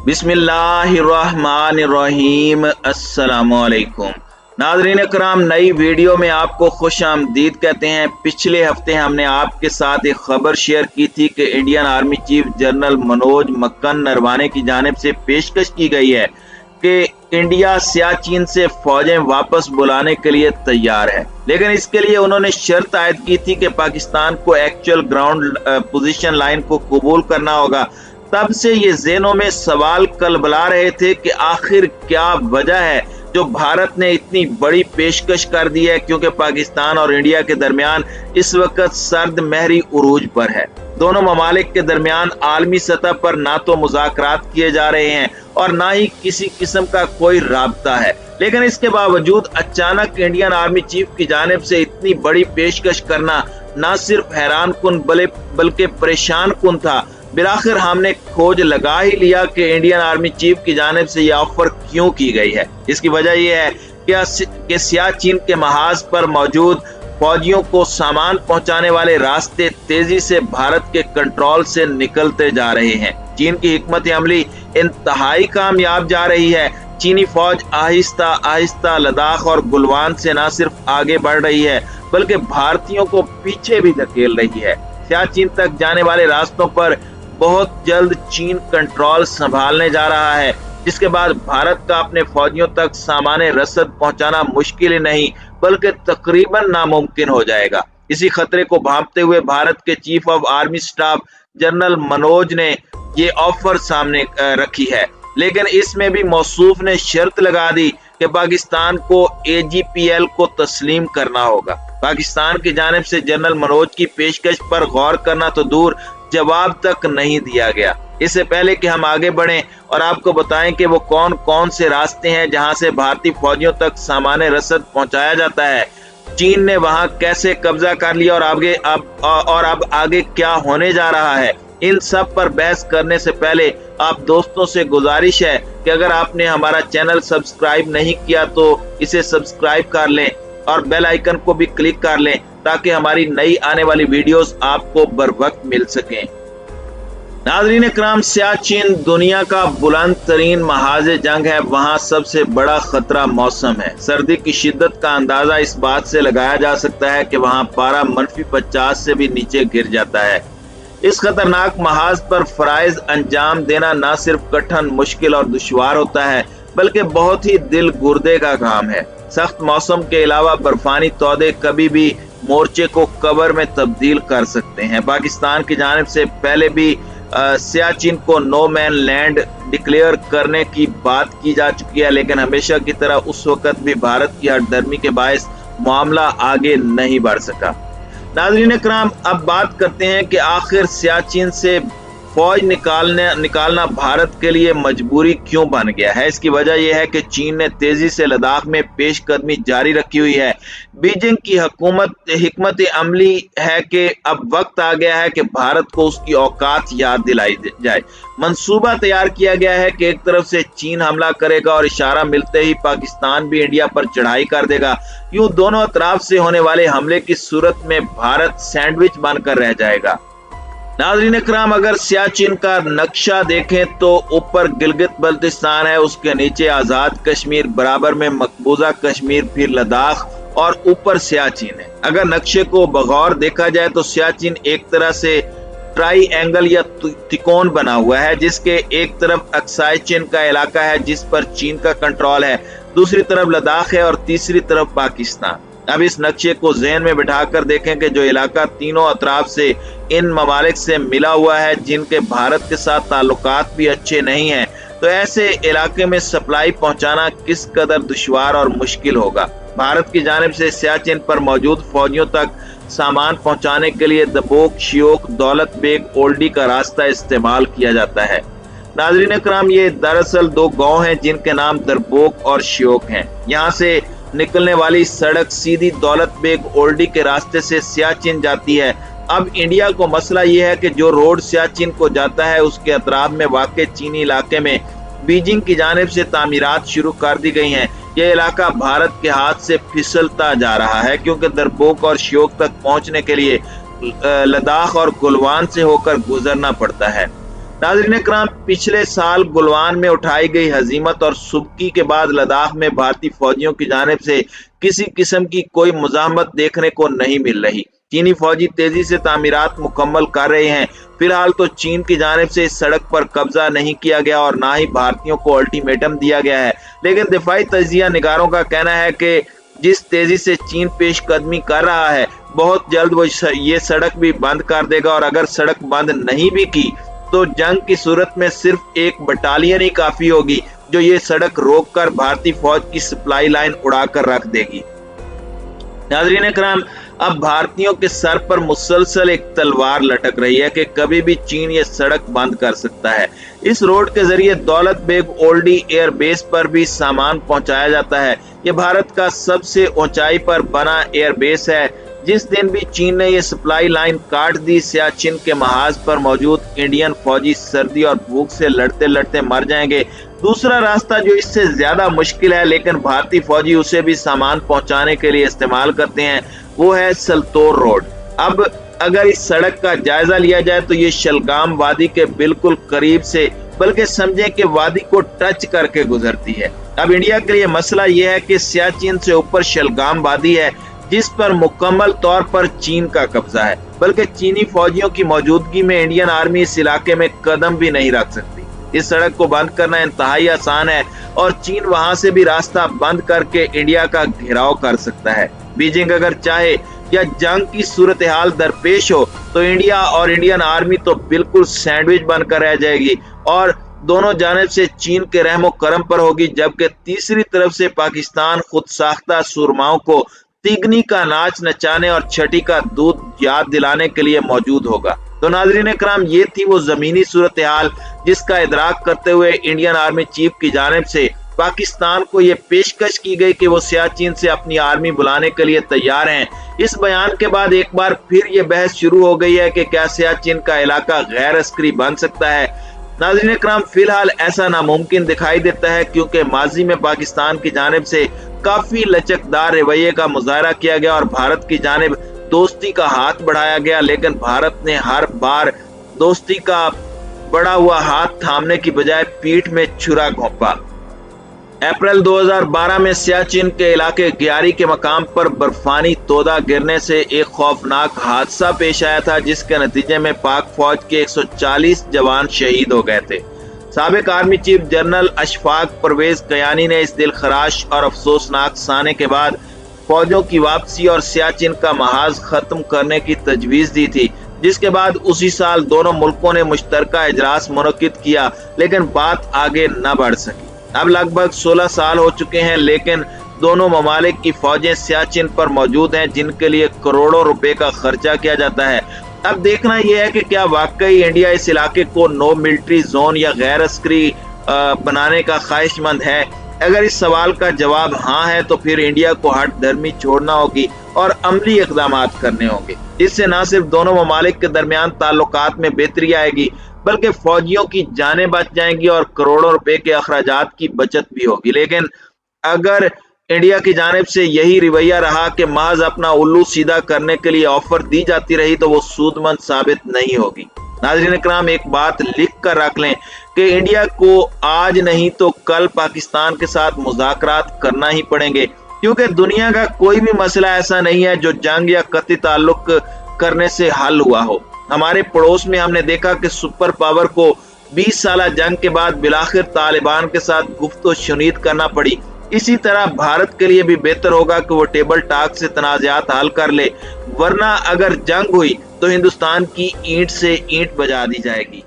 बिस्मिल्लाहिर्रहमानिर्रहीम। अस्सलामुअलैकुम नाज़रीन कराम, नई वीडियो में आपको खुश आमदीद कहते हैं। पिछले हफ्ते हमने आपके साथ एक खबर शेयर की थी कि Indian army chief general Manoj Mukund Naravane की जानिब से पेशकश की गई है कि इंडिया सियाचिन से फौजें वापस बुलाने के लिए तैयार है, लेकिन इसके लिए उन्होंने शर्त आयद की थी कि पाकिस्तान को एक्चुअल ग्राउंड पोजीशन लाइन को कबूल करना होगा। तब से ये ज़हनों में सवाल कलबला रहे थे कि आखिर क्या वजह है जो भारत ने इतनी बड़ी पेशकश कर दी है, क्योंकि पाकिस्तान और इंडिया के दरमियान इस वक्त सर्द महरी उरूज पर है। दोनों ममालिक के दरमियान आलमी सतह पर ना तो मुज़ाकरात किए जा रहे हैं और ना ही किसी किस्म का कोई राब्ता है, लेकिन इसके बावजूद अचानक इंडियन आर्मी चीफ की जानिब से इतनी बड़ी पेशकश करना न सिर्फ हैरान कुन बल्कि परेशान कुन था। बिलाखिर हमने खोज लगा ही लिया कि इंडियन आर्मी चीफ की जानिब से यह ऑफर क्यों की गई है। इसकी वजह यह है कि सियाचिन के महाज पर मौजूद फौजियों को सामान पहुंचाने वाले रास्ते तेजी से भारत के कंट्रोल से निकलते जा रहे हैं। चीन की हिकमत अमली इंतहाई कामयाब जा रही है। चीनी फौज आहिस्ता आहिस्ता लद्दाख और गुलवान से न सिर्फ आगे बढ़ रही है बल्कि भारतीयों को पीछे भी धकेल रही है। सियाचिन तक जाने वाले रास्तों पर बहुत जल्द चीन कंट्रोल संभालने जा रहा है, जिसके बाद भारत का अपने फौजियों तक सामान रसद पहुंचाना मुश्किल ही नहीं बल्कि तकरीबन नामुमकिन हो जाएगा। इसी खतरे को भांपते हुए भारत के chief of army staff general Manoj ने ये ऑफर सामने रखी है, लेकिन इसमें भी मौसूफ ने शर्त लगा दी कि पाकिस्तान को AGPL को तस्लीम करना होगा। पाकिस्तान की जानिब से जनरल मनोज की पेशकश पर गौर करना तो दूर, जवाब तक नहीं दिया गया। इससे पहले कि हम आगे बढ़ें और आपको बताएं कि वो कौन कौन से रास्ते हैं जहां से भारतीय फौजियों तक सामान रसद पहुंचाया जाता है, चीन ने वहां कैसे कब्जा कर लिया और अब आगे क्या होने जा रहा है, इन सब पर बहस करने से पहले आप दोस्तों से गुजारिश है कि अगर आपने हमारा चैनल सब्सक्राइब नहीं किया तो इसे सब्सक्राइब कर लें और बेल आइकन को भी क्लिक कर लें ताकि हमारी नई आने वाली वीडियोस आपको बर वक्त मिल सकें। नाज़रीन इकराम, सियाचिन दुनिया का बुलंद तरीन महाज जंग है। वहाँ सबसे बड़ा खतरा मौसम है। सर्दी की शिद्दत का अंदाजा इस बात से लगाया जा सकता है कि वहाँ पारा -50 से भी नीचे गिर जाता है। इस खतरनाक महाज पर फराइज अंजाम देना न सिर्फ कठिन, मुश्किल और दुश्वार होता है बल्कि बहुत ही दिल गुर्दे का काम है। सख्त मौसम के अलावा बर्फानी तौदे कभी भी मोर्चे को कबर में तब्दील कर सकते हैं। पाकिस्तान की जानिब से पहले भी सियाचिन को नो मैन लैंड डिक्लेयर करने की बात की जा चुकी है, लेकिन हमेशा की तरह उस वक्त भी भारत की हठधर्मी के बायस मामला आगे नहीं बढ़ सका। नाज़रीन इकराम, अब बात करते हैं कि आखिर सियाचिन से फौज निकालना भारत के लिए मजबूरी क्यों बन गया है। इसकी वजह यह है कि चीन ने तेजी से लद्दाख में पेशकदमी जारी रखी हुई है। बीजिंग की हिकमत अमली है कि अब वक्त आ गया है कि भारत को उसकी औकात याद दिलाई जाए। मंसूबा तैयार किया गया है कि एक तरफ से चीन हमला करेगा और इशारा मिलते ही पाकिस्तान भी इंडिया पर चढ़ाई कर देगा। यूं दोनों अतराफ से होने वाले हमले की सूरत में भारत सैंडविच बनकर रह जाएगा। नाज़रीन इकराम, अगर सियाचिन का नक्शा देखें तो ऊपर गिलगित बल्तिस्तान है, उसके नीचे आज़ाद कश्मीर, बराबर में मकबूजा कश्मीर, फिर लद्दाख और ऊपर सियाचिन है। अगर नक्शे को बगौर देखा जाए तो सियाचिन एक तरह से ट्राई एंगल या त्रिकोण बना हुआ है, जिसके एक तरफ अक्साई चीन का इलाका है जिस पर चीन का कंट्रोल है, दूसरी तरफ लद्दाख है और तीसरी तरफ पाकिस्तान। अब इस नक्शे को ज़हन में बिठाकर देखें कि जो इलाका तीनों अतराफ से इन ममालिक से मिला हुआ है, जिनके भारत के साथ ताल्लुकात भी अच्छे नहीं हैं, तो ऐसे इलाके में सप्लाई पहुंचाना किस कदर दुश्वार और मुश्किल होगा। भारत की जानिब से सियाचिन पर मौजूद फौजियों तक सामान पहुंचाने के लिए दबोक, श्योक, दौलत बेग, ओल्डी का रास्ता इस्तेमाल किया जाता है। नाज़रीन इकराम, ये दरअसल दो गांव हैं जिनके नाम दरबोक और श्योक हैं। यहाँ से निकलने वाली सड़क सीधी दौलत बेग ओल्डी के रास्ते से सियाचिन जाती है। अब इंडिया को मसला यह है कि जो रोड सियाचिन को जाता है उसके अतराफ में वाक़े चीनी इलाके में बीजिंग की जानिब से तामीरात शुरू कर दी गई हैं। यह इलाका भारत के हाथ से फिसलता जा रहा है क्योंकि दरबोक और श्योक तक पहुंचने के लिए लद्दाख और गुलवान से होकर गुजरना पड़ता है। नाज़रीन इकराम, पिछले साल गुलवान में उठाई गई हजीमत और सुबकी के बाद लद्दाख में भारतीय फौजियों की जानिब से किसी किस्म की कोई मुज़ाहमत देखने को नहीं मिल रही। चीनी फौजी तेजी से तामीरात मुकम्मल कर रहे हैं। फिलहाल तो चीन की जानिब से इस सड़क पर कब्जा नहीं किया गया और ना ही भारतीयों को अल्टीमेटम दिया गया है, लेकिन दिफाई तजिया निगारों का कहना है कि जिस तेजी से चीन पेशकदमी कर रहा है, बहुत जल्द वो ये सड़क भी बंद कर देगा और अगर सड़क बंद नहीं भी की तो जंग की सूरत में सिर्फ एक बटालियन ही काफी होगी जो ये सड़क रोककर भारतीय फौज की सप्लाई लाइन उड़ाकर रख देगी। नाज़रीन इकराम, अब भारतीयों के सर पर मुसलसल एक तलवार लटक रही है कि कभी भी चीन ये सड़क बंद कर सकता है। इस रोड के जरिए दौलत बेग ओल्डी एयर बेस पर भी सामान पहुंचाया जाता है। ये भारत का सबसे ऊंचाई पर बना एयर बेस है। जिस दिन भी चीन ने ये सप्लाई लाइन काट दी, सियाचिन के महाज पर मौजूद इंडियन फौजी सर्दी और भूख से लड़ते लड़ते मर जाएंगे। दूसरा रास्ता जो इससे ज्यादा मुश्किल है लेकिन भारतीय फौजी उसे भी सामान पहुंचाने के लिए इस्तेमाल करते हैं, वो है सल्तोर रोड। अब अगर इस सड़क का जायजा लिया जाए तो ये शलगाम वादी के बिल्कुल करीब से, बल्कि समझें कि वादी को टच करके गुजरती है। अब इंडिया के लिए मसला यह है कि सियाचिन से ऊपर शलगाम वादी है जिस पर मुकम्मल तौर पर चीन का कब्जा है, बल्कि चीनी फौजियों की मौजूदगी में इंडियन आर्मी इस इलाके में कदम भी नहीं रख सकती। इस सड़क को बंद करना इंतहाई आसान है और चीन वहां से भी रास्ता बंद करके इंडिया का घेराव कर सकता है। बीजिंग अगर चाहे या जंग की सूरत हाल दरपेश हो तो इंडिया और इंडियन आर्मी तो बिल्कुल सैंडविच बनकर रह जाएगी और दोनों जानिब से चीन के रहमो करम पर होगी, जबकि तीसरी तरफ से पाकिस्तान खुद साख्ता सुरमाओं को तिगनी का नाच नचाने और छठी का दूध याद दिलाने के लिए मौजूद होगा। तो नाज़रीन इकराम, ये थी वो जमीनी सूरत हाल जिसका इदराक करते हुए इंडियन आर्मी चीफ की जानिब से पाकिस्तान को ये पेशकश की गई कि वो सियाचिन से अपनी आर्मी बुलाने के लिए तैयार हैं। इस बयान के बाद एक बार फिर ये बहस शुरू हो गई है कि क्या सियाचिन का इलाका गैर अस्करी बन सकता है। नाज़रीन इकराम, फिलहाल ऐसा नामुमकिन दिखाई देता है क्योंकि माजी में पाकिस्तान की जानिब से काफी लचकदार रवैये का मुजाहरा किया गया और भारत की जानिब दोस्ती का हाथ बढ़ाया गया, लेकिन भारत ने हर बार दोस्ती का बढ़ा हुआ हाथ थामने की बजाय पीठ में छुरा घोंपा। अप्रैल 2012 में सियाचिन के इलाके ग्यारी के मकाम पर बर्फानी तोदा गिरने से एक खौफनाक हादसा पेश आया था जिसके नतीजे में पाक फौज के 140 जवान शहीद हो गए थे। साबिक army chief general Ashfaq Parvez Kayani ने इस दिलखराश और अफसोसनाक साने के बाद फौजों की वापसी और सियाचिन का महाज खत्म करने की तजवीज दी थी, जिसके बाद उसी साल दोनों मुल्कों ने मुश्तरका इजलास मुनक्किद किया, लेकिन बात आगे न बढ़ सकी। अब लगभग 16 साल हो चुके हैं लेकिन दोनों ममालिक की फौजें सियाचिन पर मौजूद हैं जिनके लिए करोड़ों रुपए का खर्चा किया जाता है। अब देखना यह है कि क्या वाकई इंडिया इस इलाके को नो मिलिट्री जोन या गैर अस्करी बनाने का ख्वाहिशमंद है। अगर इस सवाल का जवाब हाँ है तो फिर इंडिया को हट धर्मी छोड़ना होगी और अमली इकदाम करने होंगे। इससे न सिर्फ दोनों ममालिक के दरमियान ताल्लुकात में बेहतरी आएगी बल्कि फौजियों की जानें बच जाएंगी और करोड़ों रुपए के अखराजात की बचत भी होगी। लेकिन अगर इंडिया की जानिब से यही रवैया रहा कि महज अपना उल्लू सीधा करने के लिए ऑफर दी जाती रही तो वो सूदमंद साबित नहीं होगी। नाज़रीन इकराम, एक बात लिख कर रख लें कि इंडिया को आज नहीं तो कल पाकिस्तान के साथ मुज़ाकरात करना ही पड़ेंगे, क्योंकि दुनिया का कोई भी मसला ऐसा नहीं है जो जंग या कतई ताल्लुक करने से हल हुआ हो। हमारे पड़ोस में हमने देखा कि सुपर पावर को 20 साल जंग के बाद बिलाखिर तालिबान के साथ गुफ्तो शुनीद करना पड़ी। इसी तरह भारत के लिए भी बेहतर होगा कि वो टेबल टॉक से तनाज़ात हल कर ले, वरना अगर जंग हुई तो हिंदुस्तान की ईंट से ईंट बजा दी जाएगी।